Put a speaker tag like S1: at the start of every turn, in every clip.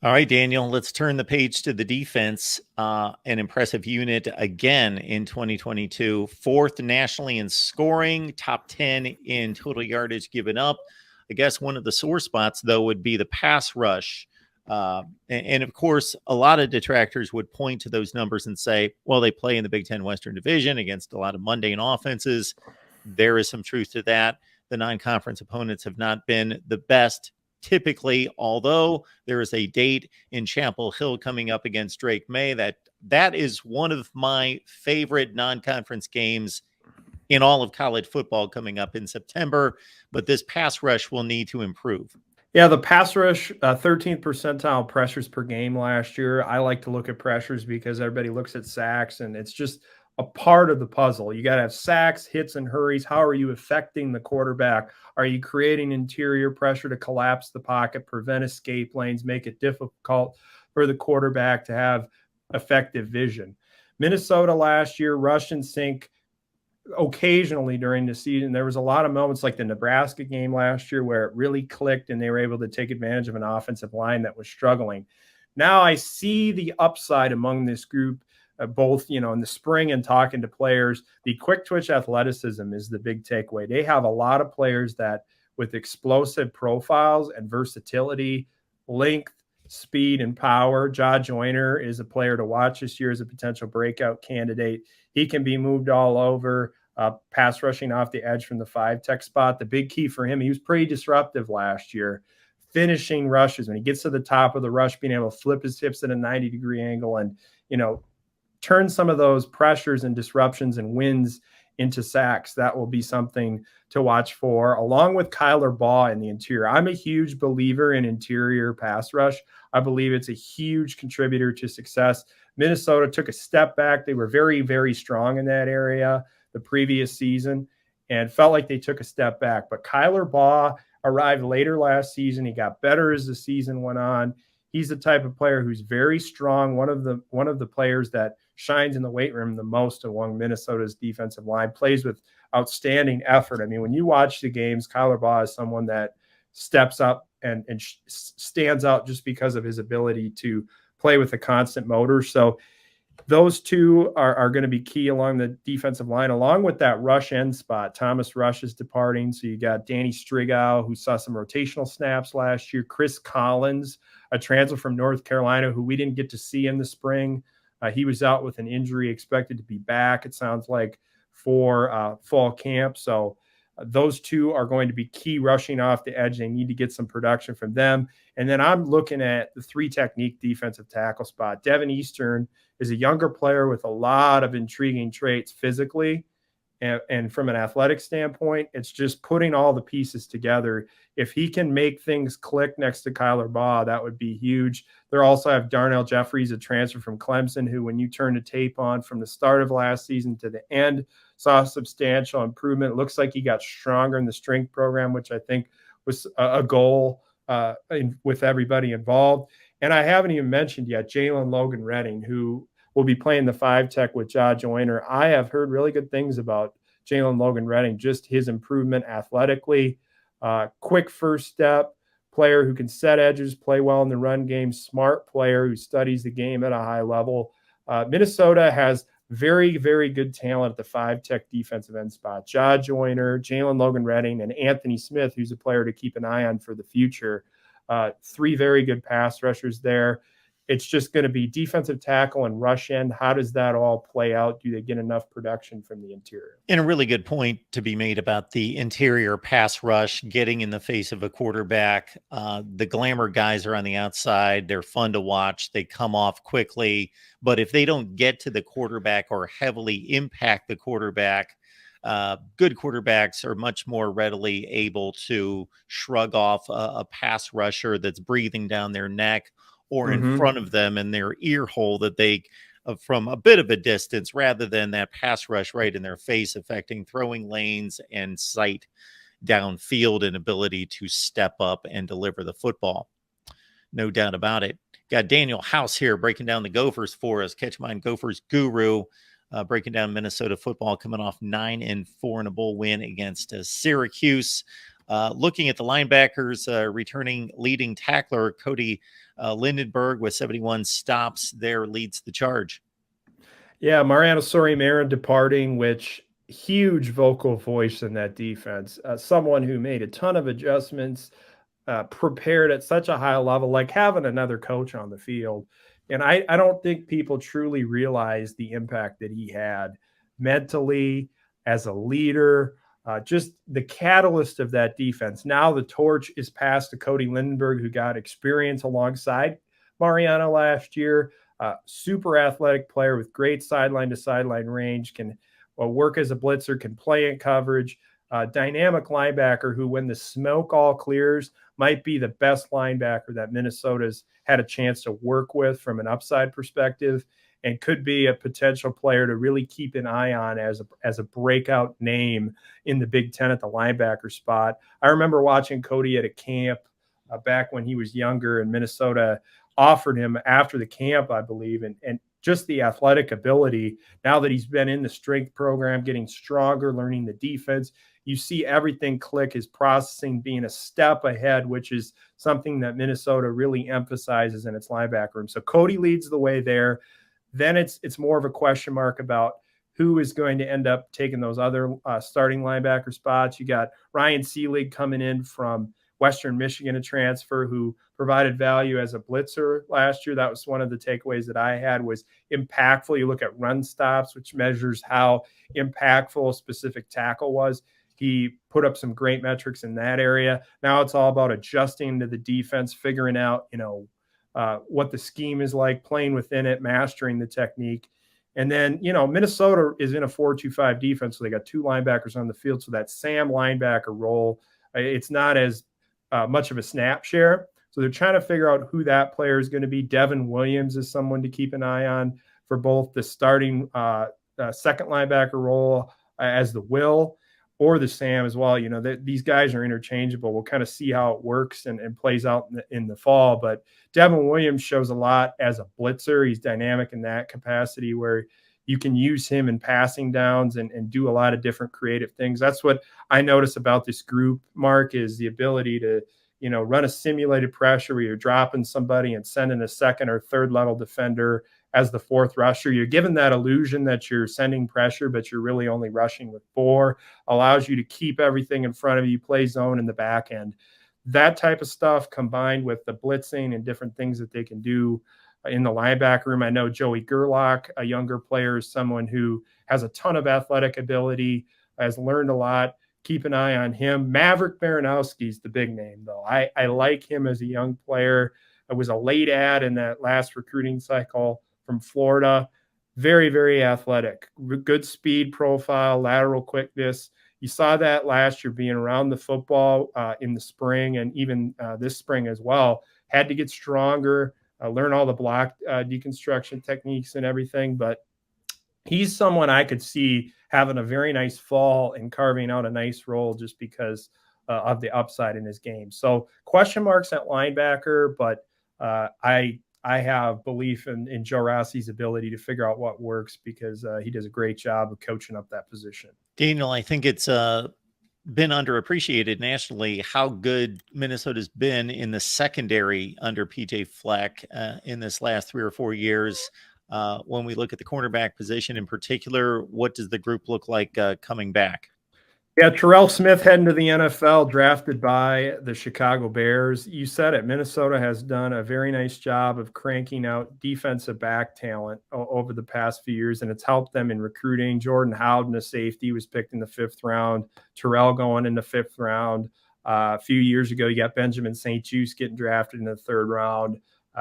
S1: All right, Daniel, let's turn the page to the defense. An impressive unit again in 2022, fourth nationally in scoring, top 10 in total yardage given up. I guess one of the sore spots, though, would be the pass rush. And of course, a lot of detractors would point to those numbers and say, well, they play in the Big Ten Western Division against a lot of mundane offenses. There is some truth to that. The non-conference opponents have not been the best typically, although there is a date in Chapel Hill coming up against Drake May. That is one of my favorite non-conference games in all of college football coming up in September, but this pass rush will need to improve.
S2: Yeah, the pass rush, 13th percentile pressures per game last year. I like to look at pressures because everybody looks at sacks, and it's just a part of the puzzle. You got to have sacks, hits, and hurries. How are you affecting the quarterback? Are you creating interior pressure to collapse the pocket, prevent escape lanes, make it difficult for the quarterback to have effective vision? Minnesota last year, rush and sink occasionally during the season. There was a lot of moments like the Nebraska game last year where it really clicked and they were able to take advantage of an offensive line that was struggling. Now I see the upside among this group, both, in the spring and talking to players. The quick twitch athleticism is the big takeaway. They have a lot of players that with explosive profiles and versatility, length, speed, and power. Ja Joyner is a player to watch this year as a potential breakout candidate. He can be moved all over, pass rushing off the edge from the 5-tech spot. The big key for him, he was pretty disruptive last year, finishing rushes. When he gets to the top of the rush, being able to flip his hips at a 90-degree angle and, turn some of those pressures and disruptions and wins into sacks. That will be something to watch for, along with Kyler Baugh in the interior. I'm a huge believer in interior pass rush. I believe it's a huge contributor to success. Minnesota took a step back. They were very, very strong in that area the previous season and felt like they took a step back. But Kyler Baugh arrived later last season. He got better as the season went on. He's the type of player who's very strong, one of the players that shines in the weight room the most among Minnesota's defensive line, plays with outstanding effort. I mean, when you watch the games, Kyler Baugh is someone that steps up and stands out just because of his ability to play with a constant motor. So those two are going to be key along the defensive line, along with that rush end spot. Thomas Rush is departing. So you got Danny Strigow, who saw some rotational snaps last year. Chris Collins, a transfer from North Carolina, who we didn't get to see in the spring. He was out with an injury, expected to be back, it sounds like, for fall camp. So those two are going to be key rushing off the edge. They need to get some production from them. And then I'm looking at the 3-technique defensive tackle spot. Devin Eastern is a younger player with a lot of intriguing traits physically. And from an athletic standpoint, it's just putting all the pieces together. If he can make things click next to Kyler Baugh, that would be huge. They also have Darnell Jeffries, a transfer from Clemson, who, when you turn the tape on from the start of last season to the end, saw substantial improvement. It looks like he got stronger in the strength program, which I think was a goal with everybody involved. And I haven't even mentioned yet Jalen Logan Redding, who will be playing the 5-tech with Ja Joyner. I have heard really good things about Jalen Logan Redding, just his improvement athletically, quick first step, player who can set edges, play well in the run game, smart player who studies the game at a high level. Minnesota has very, very good talent at the 5-tech defensive end spot. Ja Joyner, Jalen Logan Redding, and Anthony Smith, who's a player to keep an eye on for the future. 3 very good pass rushers there. It's just going to be defensive tackle and rush end. How does that all play out? Do they get enough production from the interior?
S1: And a really good point to be made about the interior pass rush, getting in the face of a quarterback. The glamour guys are on the outside. They're fun to watch. They come off quickly. But if they don't get to the quarterback or heavily impact the quarterback, good quarterbacks are much more readily able to shrug off a pass rusher that's breathing down their neck or in front of them in their ear hole that they from a bit of a distance, rather than that pass rush right in their face, affecting throwing lanes and sight downfield and ability to step up and deliver the football. No doubt about it. Got Daniel House here breaking down the Gophers for us. Catch Mine Gophers guru, breaking down Minnesota football, coming off 9-4 in a bowl win against Syracuse. Looking at the linebackers, returning leading tackler Cody Lindenberg with 71 stops there leads the charge.
S2: Yeah, Mariano Sori-Marin departing, which huge vocal voice in that defense. Someone who made a ton of adjustments, prepared at such a high level, like having another coach on the field. And I don't think people truly realize the impact that he had mentally as a leader, just the catalyst of that defense. Now the torch is passed to Cody Lindenberg, who got experience alongside Mariano last year. Super athletic player with great sideline to sideline range, can work as a blitzer, can play in coverage. Dynamic linebacker who, when the smoke all clears, might be the best linebacker that Minnesota's had a chance to work with from an upside perspective, and could be a potential player to really keep an eye on as a breakout name in the Big Ten at the linebacker spot. I remember watching Cody at a camp back when he was younger, and Minnesota offered him after the camp, I believe, and just the athletic ability. Now that he's been in the strength program, getting stronger, learning the defense, you see everything click, his processing being a step ahead, which is something that Minnesota really emphasizes in its linebacker room. So Cody leads the way there. Then it's more of a question mark about who is going to end up taking those other starting linebacker spots. You got Ryan Seelig coming in from Western Michigan, a transfer who provided value as a blitzer last year. That was one of the takeaways that I had, was impactful. You look at run stops, which measures how impactful a specific tackle was. He put up some great metrics in that area. Now it's all about adjusting to the defense, figuring out, what the scheme is like, playing within it, mastering the technique. And then, Minnesota is in a 4-2-5 defense, so they got two linebackers on the field. So that Sam linebacker role, it's not as much of a snap share. So they're trying to figure out who that player is going to be. Devin Williams is someone to keep an eye on for both the starting second linebacker role as the Will or the Sam as well. These guys are interchangeable. We'll kind of see how it works and plays out in the fall. But Devin Williams shows a lot as a blitzer. He's dynamic in that capacity where you can use him in passing downs and do a lot of different creative things. That's what I notice about this group, Mark, is the ability to, run a simulated pressure where you're dropping somebody and sending a second or third level defender as the fourth rusher. You're given that illusion that you're sending pressure, but you're really only rushing with four. Allows you to keep everything in front of you, play zone in the back end. That type of stuff combined with the blitzing and different things that they can do in the linebacker room. I know Joey Gerlach, a younger player, is someone who has a ton of athletic ability, has learned a lot. Keep an eye on him. Maverick Baranowski is the big name, though. I like him as a young player. It was a late ad in that last recruiting cycle from Florida. Very, very athletic. Good speed profile, lateral quickness. You saw that last year being around the football in the spring, and even this spring as well. Had to get stronger, learn all the block deconstruction techniques and everything. But he's someone I could see having a very nice fall and carving out a nice role just because of the upside in his game. So question marks at linebacker, but I have belief in Joe Rossi's ability to figure out what works because he does a great job of coaching up that position.
S1: Daniel, I think it's been underappreciated nationally how good Minnesota's been in the secondary under PJ Fleck in this last 3 or 4 years. When we look at the cornerback position in particular, what does the group look like coming back?
S2: Yeah, Terrell Smith heading to the NFL, drafted by the Chicago Bears. You said it. Minnesota has done a very nice job of cranking out defensive back talent over the past few years, and it's helped them in recruiting. Jordan Howden, a safety, was picked in the 5th round. Terrell going in the 5th round. A few years ago, you got Benjamin St. Juste getting drafted in the 3rd round.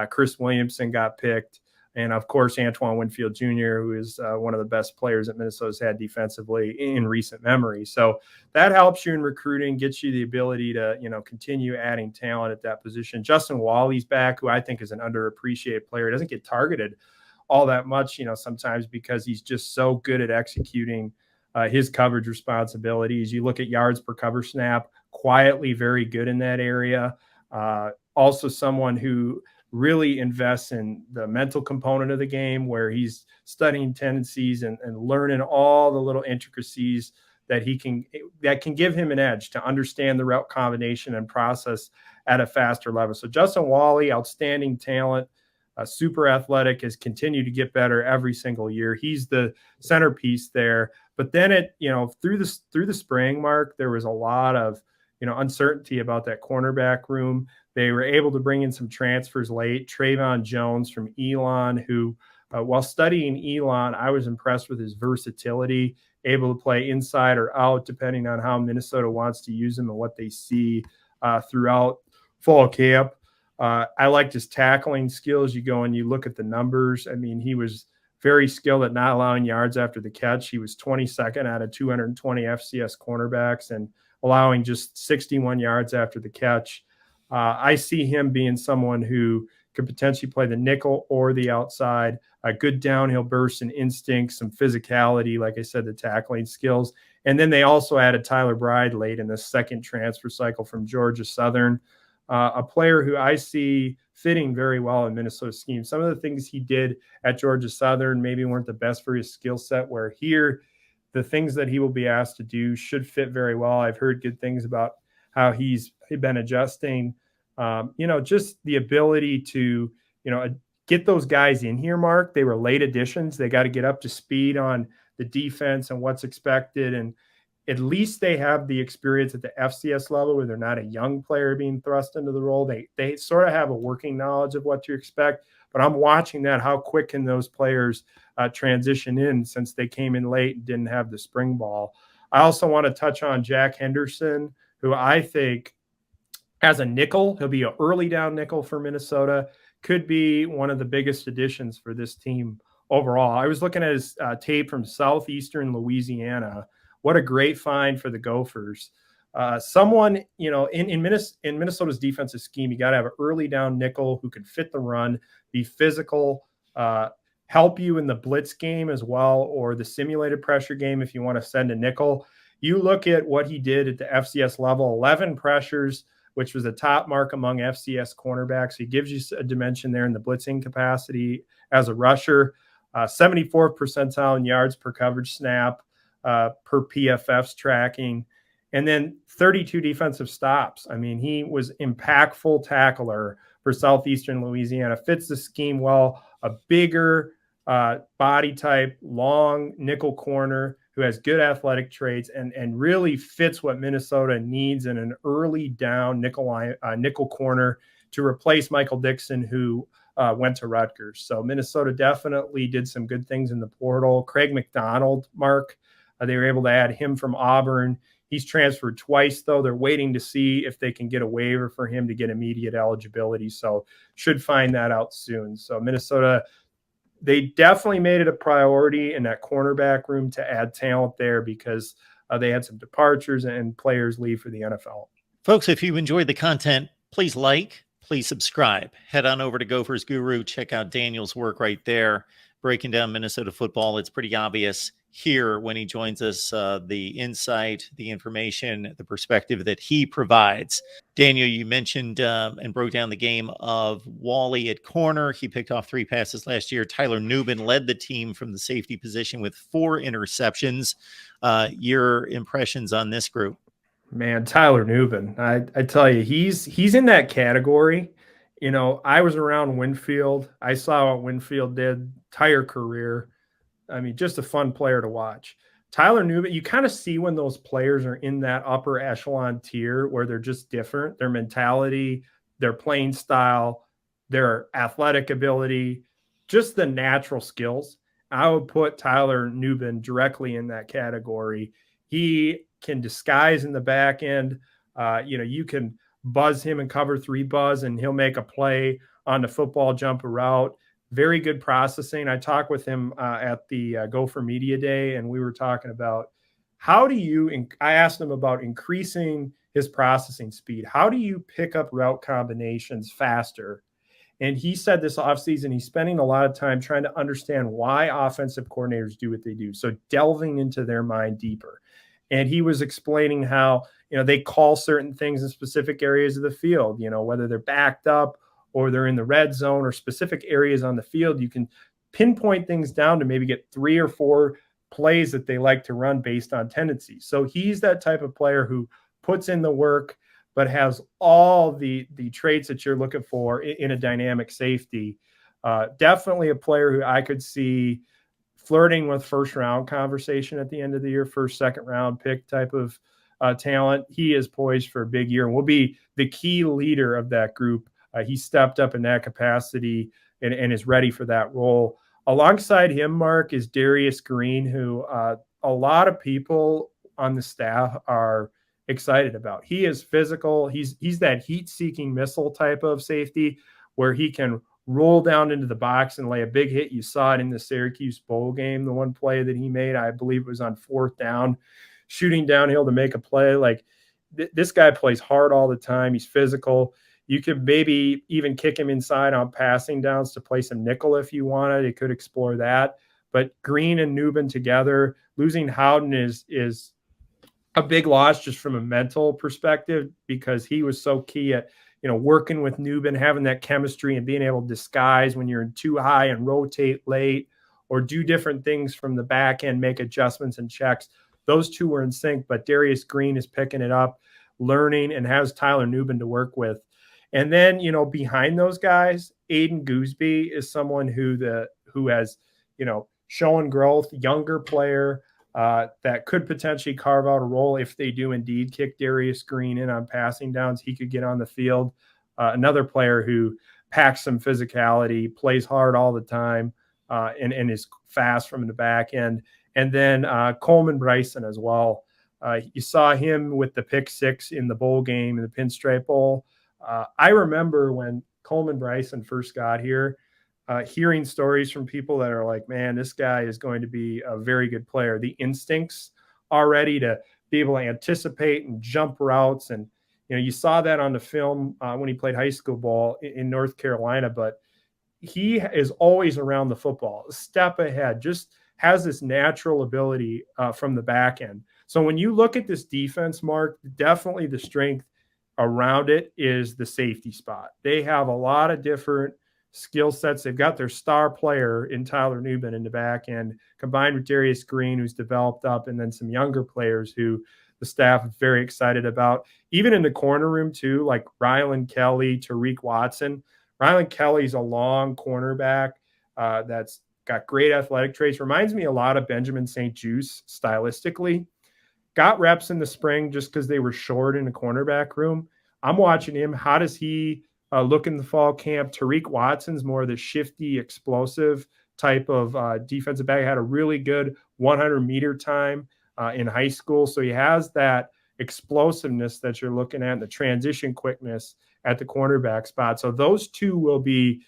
S2: Chris Williamson got picked. And, of course, Antoine Winfield Jr., who is one of the best players that Minnesota's had defensively in recent memory. So that helps you in recruiting, gets you the ability to, continue adding talent at that position. Justin Wally's back, who I think is an underappreciated player. He doesn't get targeted all that much, sometimes because he's just so good at executing his coverage responsibilities. You look at yards per cover snap, quietly very good in that area. Also someone who really invests in the mental component of the game where he's studying tendencies and learning all the little intricacies that can give him an edge to understand the route combination and process at a faster level. So Justin Wally, outstanding talent, super athletic, has continued to get better every single year. He's the centerpiece there. But then through the spring, Mark, there was a lot of uncertainty about that cornerback room. They were able to bring in some transfers late. Trayvon Jones from Elon, who, while studying Elon, I was impressed with his versatility, able to play inside or out, depending on how Minnesota wants to use him and what they see throughout fall camp. I liked his tackling skills. You go and you look at the numbers. I mean, he was very skilled at not allowing yards after the catch. He was 22nd out of 220 FCS cornerbacks and allowing just 61 yards after the catch. I see him being someone who could potentially play the nickel or the outside, a good downhill burst and instinct, some physicality, like I said, the tackling skills. And then they also added Tyler Bride late in the second transfer cycle from Georgia Southern, a player who I see fitting very well in Minnesota's scheme. Some of the things he did at Georgia Southern maybe weren't the best for his skill set, where here the things that he will be asked to do should fit very well. I've heard good things about how he's been adjusting, just the ability to, get those guys in here, Mark. They were late additions. They got to get up to speed on the defense and what's expected. And at least they have the experience at the FCS level where they're not a young player being thrust into the role. They sort of have a working knowledge of what to expect. But I'm watching that. How quick can those players transition in, since they came in late and didn't have the spring ball? I also want to touch on Jack Henderson, who I think as a nickel, he'll be an early down nickel for Minnesota, could be one of the biggest additions for this team overall. I was looking at his tape from southeastern Louisiana. What a great find for the Gophers. Someone, in Minnesota's defensive scheme, you got to have an early down nickel who can fit the run, be physical, help you in the blitz game as well, or the simulated pressure game if you want to send a nickel. You look at what he did at the FCS level, 11 pressures, which was a top mark among FCS cornerbacks. He gives you a dimension there in the blitzing capacity as a rusher, 74th percentile in yards per coverage snap, per PFF's tracking, and then 32 defensive stops. I mean, he was impactful tackler for Southeastern Louisiana, fits the scheme well, a bigger body type, long nickel corner who has good athletic traits and really fits what Minnesota needs in an early down nickel corner to replace Michael Dixon, who went to Rutgers. So Minnesota definitely did some good things in the portal. Craig McDonald, Mark, they were able to add him from Auburn. He's transferred twice, though. They're waiting to see if they can get a waiver for him to get immediate eligibility. So should find that out soon. So Minnesota, they definitely made it a priority in that cornerback room to add talent there because they had some departures and players leave for the NFL.
S1: Folks, if you enjoyed the content, please please subscribe. Head on over to Gophers Guru. Check out Daniel's work right there, breaking down Minnesota football. It's pretty obvious here when he joins us, the insight, the information, the perspective that he provides. Daniel, you mentioned and broke down the game of Wally at corner. He picked off 3 passes last year. Tyler Nubin led the team from the safety position with 4 interceptions. Your impressions on this group?
S2: Man, Tyler Nubin, I tell you, he's in that category. I was around Winfield. I saw what Winfield did entire career. I mean, just a fun player to watch. Tyler Nubin, you kind of see when those players are in that upper echelon tier where they're just different. Their mentality, their playing style, their athletic ability, just the natural skills. I would put Tyler Nubin directly in that category. He can disguise in the back end. You can buzz him and cover 3 buzz, and he'll make a play on the football, jump a route. Very good processing. I talked with him at the Gopher Media Day, and we were talking about I asked him about increasing his processing speed. How do you pick up route combinations faster? And he said this offseason, he's spending a lot of time trying to understand why offensive coordinators do what they do. So delving into their mind deeper. And he was explaining how, they call certain things in specific areas of the field, whether they're backed up or they're in the red zone or specific areas on the field. You can pinpoint things down to maybe get 3 or 4 plays that they like to run based on tendencies. So he's that type of player who puts in the work, but has all the traits that you're looking for in a dynamic safety. Definitely a player who I could see flirting with first round conversation at the end of the year, first, second round pick type of talent. He is poised for a big year and will be the key leader of that group. He stepped up in that capacity and is ready for that role. Alongside him, Mark, is Darius Green, who a lot of people on the staff are excited about. He is physical. He's that heat-seeking missile type of safety where he can roll down into the box and lay a big hit. You saw it in the Syracuse bowl game, the one play that he made, I believe it was on 4th down, shooting downhill to make a play. Like this guy plays hard all the time. He's physical. You could maybe even kick him inside on passing downs to play some nickel if you wanted. It could explore that. But Green and Newbin together, losing Howden is a big loss just from a mental perspective because he was so key at working with Newbin, having that chemistry and being able to disguise when you're in too high and rotate late or do different things from the back end, make adjustments and checks. Those two were in sync, but Darius Green is picking it up, learning, and has Tyler Newbin to work with. And then, behind those guys, Aiden Gooseby is someone who has, shown growth, younger player that could potentially carve out a role if they do indeed kick Darius Green in on passing downs. He could get on the field. Another player who packs some physicality, plays hard all the time, and is fast from the back end. And then Coleman Bryson as well. You saw him with the pick 6 in the bowl game, in the Pinstripe Bowl. I remember when Coleman Bryson first got here, hearing stories from people that are like, man, this guy is going to be a very good player. The instincts already to be able to anticipate and jump routes. And, you saw that on the film when he played high school ball in North Carolina, but he is always around the football, a step ahead, just has this natural ability from the back end. So when you look at this defense, Mark, definitely the strength around it is the safety spot. They have a lot of different skill sets. They've got their star player in Tyler Newbin in the back end, combined with Darius Green, who's developed up, and then some younger players who the staff is very excited about. Even in the corner room, too, like Rylan Kelly, Tariq Watson. Rylan Kelly's a long cornerback that's got great athletic traits. Reminds me a lot of Benjamin St. Juste stylistically. Got reps in the spring just because they were short in the cornerback room. I'm watching him. How does he look in the fall camp? Tariq Watson's more of the shifty, explosive type of defensive back. Had a really good 100-meter time in high school. So he has that explosiveness that you're looking at, and the transition quickness at the cornerback spot. So those two will be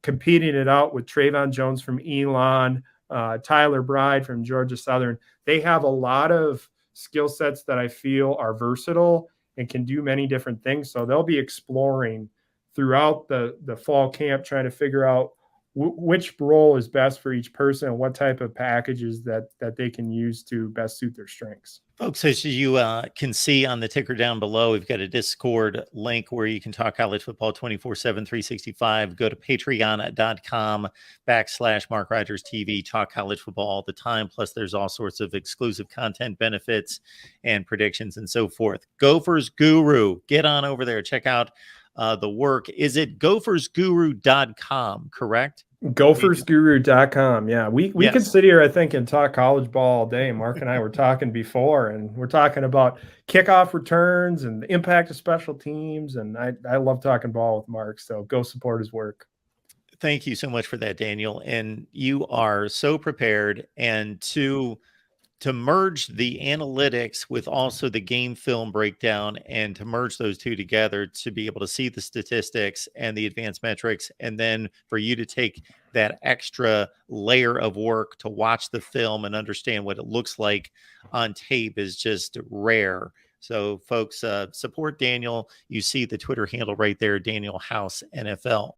S2: competing it out with Trayvon Jones from Elon, Tyler Bride from Georgia Southern. They have a lot of skill sets that I feel are versatile and can do many different things. So they'll be exploring throughout the fall camp, trying to figure out which role is best for each person and what type of packages that they can use to best suit their strengths.
S1: Folks, as you can see on the ticker down below, we've got a Discord link where you can talk college football 24/7, 365. Go to patreon.com/MarkRogersTV. Talk college football all the time. Plus, there's all sorts of exclusive content benefits and predictions and so forth. Gophers Guru, get on over there. Check out the work. Is it gophersguru.com, correct?
S2: Gophersguru.com. Yeah, we could sit here, I think, and talk college ball all day. Mark and I were talking before, and we're talking about kickoff returns and the impact of special teams. And I love talking ball with Mark, so go support his work.
S1: Thank you so much for that, Daniel. And you are so prepared, and to merge the analytics with also the game film breakdown, and to merge those two together to be able to see the statistics and the advanced metrics, and then for you to take that extra layer of work to watch the film and understand what it looks like on tape is just rare. So folks, support Daniel. You see the Twitter handle right there, Daniel House NFL.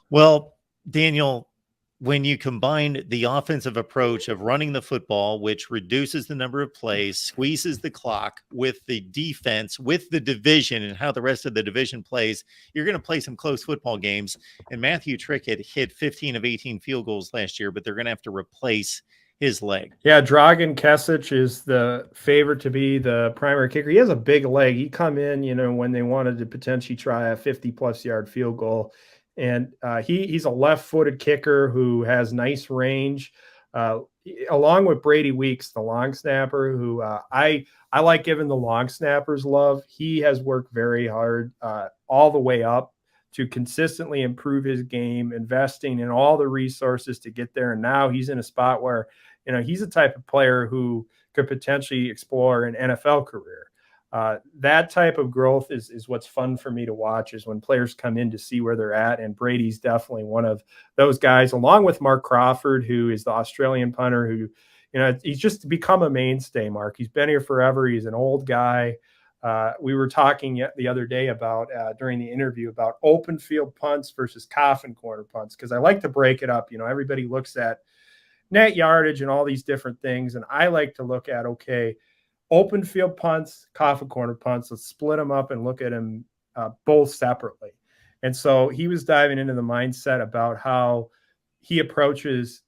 S1: Well, Daniel, when you combine the offensive approach of running the football, which reduces the number of plays, squeezes the clock, with the defense, with the division and how the rest of the division plays, you're going to play some close football games. And Matthew Trickett hit 15 of 18 field goals last year, but they're going to have to replace his leg.
S2: Yeah, Dragan Kesic is the favorite to be the primary kicker. He has a big leg. He come in, when they wanted to potentially try a 50-plus yard field goal, and he's a left-footed kicker who has nice range, along with Brady Weeks, the long snapper, who I like giving the long snappers love. He has worked very hard all the way up to consistently improve his game, investing in all the resources to get there, and now he's in a spot where he's a type of player who could potentially explore an NFL career. That type of growth is what's fun for me to watch, is when players come in to see where they're at. And Brady's definitely one of those guys, along with Mark Crawford, who is the Australian punter, who, he's just become a mainstay, Mark. He's been here forever. He's an old guy. We were talking the other day about, during the interview, about open field punts versus coffin corner punts, because I like to break it up. Everybody looks at net yardage and all these different things. And I like to look at, okay, open field punts, coffin corner punts, let's split them up and look at them both separately. And so he was diving into the mindset about how he approaches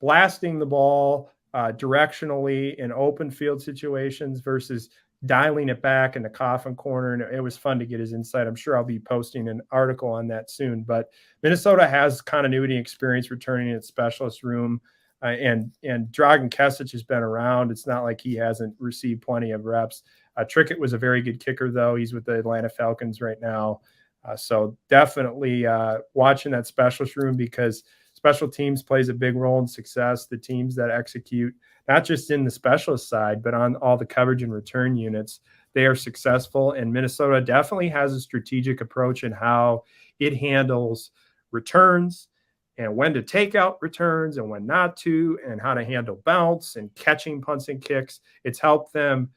S2: blasting the ball directionally in open field situations versus dialing it back in the coffin corner. And it was fun to get his insight. I'm sure I'll be posting an article on that soon. But Minnesota has continuity experience returning in its specialist room. And Dragan Kesic has been around. It's not like he hasn't received plenty of reps. Trickett was a very good kicker, though. He's with the Atlanta Falcons right now. So definitely watching that specialist room, because special teams plays a big role in success. The teams that execute, not just in the specialist side, but on all the coverage and return units, they are successful. And Minnesota definitely has a strategic approach in how it handles returns, and when to take out returns and when not to, and how to handle bounce and catching punts and kicks. It's helped them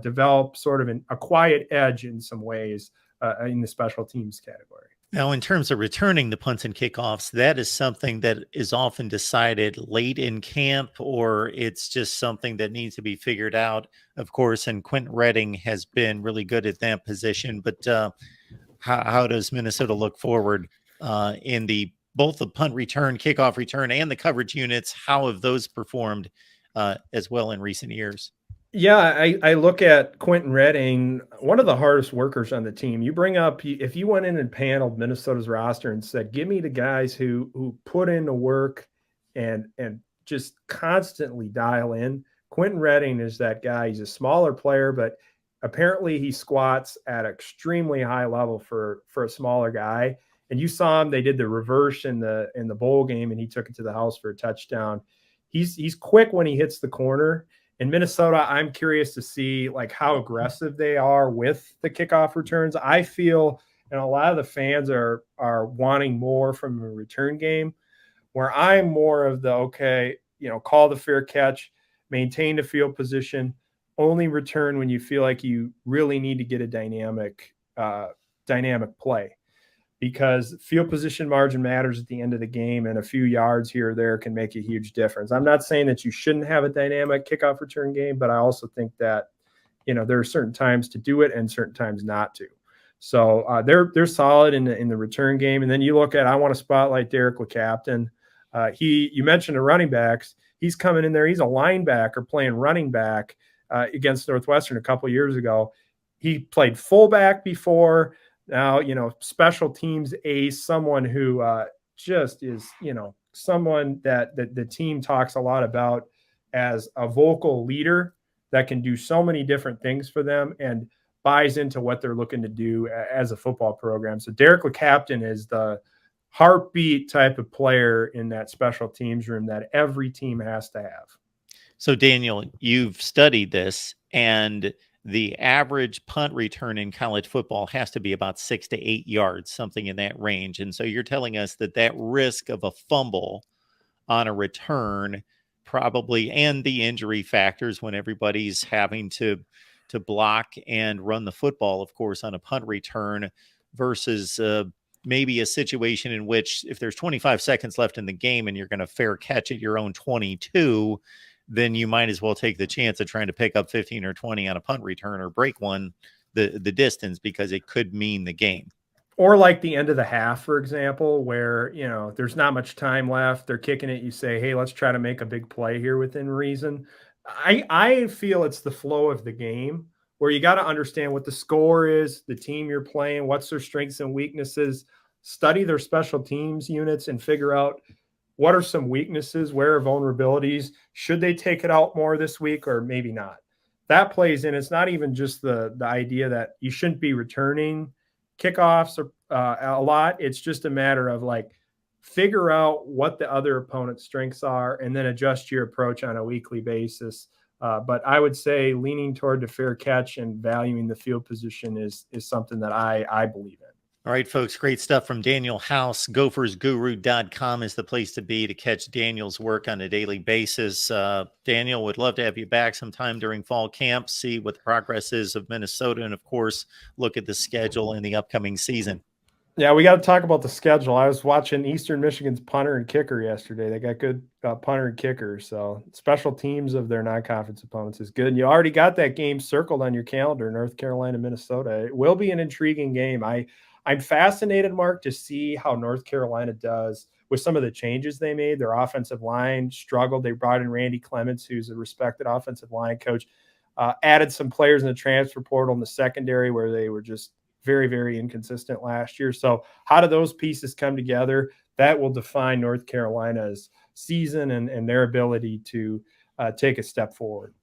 S2: develop sort of a quiet edge in some ways in the special teams category.
S1: Now, in terms of returning the punts and kickoffs, that is something that is often decided late in camp, or it's just something that needs to be figured out, of course, and Quentin Redding has been really good at that position. But how does Minnesota look forward in both the punt return, kickoff return, and the coverage units? How have those performed as well in recent years?
S2: Yeah, I look at Quentin Redding, one of the hardest workers on the team. You bring up, if you went in and paneled Minnesota's roster and said, give me the guys who put in the work and just constantly dial in, Quentin Redding is that guy. He's a smaller player, but apparently he squats at an extremely high level for a smaller guy. And you saw him, they did the reverse in the bowl game, and he took it to the house for a touchdown. He's quick when he hits the corner. In Minnesota, I'm curious to see how aggressive they are with the kickoff returns. I feel, and a lot of the fans are wanting more from a return game, where I'm more of the, call the fair catch, maintain the field position, only return when you feel like you really need to get a dynamic play. Because field position margin matters at the end of the game, and a few yards here or there can make a huge difference. I'm not saying that you shouldn't have a dynamic kickoff return game, but I also think that, there are certain times to do it and certain times not to. So they're solid in the return game. And then you look at, I want to spotlight Derek LeCaptain. You mentioned the running backs. He's coming in there. He's a linebacker playing running back against Northwestern a couple years ago. He played fullback before. Now, special teams ace, someone who just is, someone that the team talks a lot about as a vocal leader that can do so many different things for them and buys into what they're looking to do as a football program. So Derek LeCaptain is the heartbeat type of player in that special teams room that every team has to have.
S1: So, Daniel, you've studied this, and the average punt return in college football has to be about 6 to 8 yards, something in that range. And so you're telling us that risk of a fumble on a return probably, and the injury factors when everybody's having to block and run the football, of course, on a punt return versus maybe a situation in which if there's 25 seconds left in the game and you're going to fair catch at your own 22, then you might as well take the chance of trying to pick up 15 or 20 on a punt return or break the distance, because it could mean the game.
S2: Or like the end of the half, for example, where, there's not much time left. They're kicking it. You say, hey, let's try to make a big play here within reason. I feel it's the flow of the game where you got to understand what the score is, the team you're playing, what's their strengths and weaknesses, study their special teams units and figure out what are some weaknesses, where are vulnerabilities, should they take it out more this week or maybe not. That plays in. It's not even just the idea that you shouldn't be returning kickoffs a lot. It's just a matter of like figure out what the other opponent's strengths are and then adjust your approach on a weekly basis. But I would say leaning toward the fair catch and valuing the field position is something that I believe in.
S1: All right, folks, great stuff from Daniel House. GophersGuru.com is the place to be to catch Daniel's work on a daily basis. Daniel, would love to have you back sometime during fall camp, see what the progress is of Minnesota, and of course, look at the schedule in the upcoming season.
S2: Yeah, we got to talk about the schedule. I was watching Eastern Michigan's punter and kicker yesterday. They got good punter and kicker. So special teams of their non-conference opponents is good. And you already got that game circled on your calendar, North Carolina, Minnesota. It will be an intriguing game. I'm fascinated, Mark, to see how North Carolina does with some of the changes they made. Their offensive line struggled. They brought in Randy Clements, who's a respected offensive line coach, added some players in the transfer portal in the secondary where they were just very, very inconsistent last year. So how do those pieces come together? That will define North Carolina's season and their ability to take a step forward.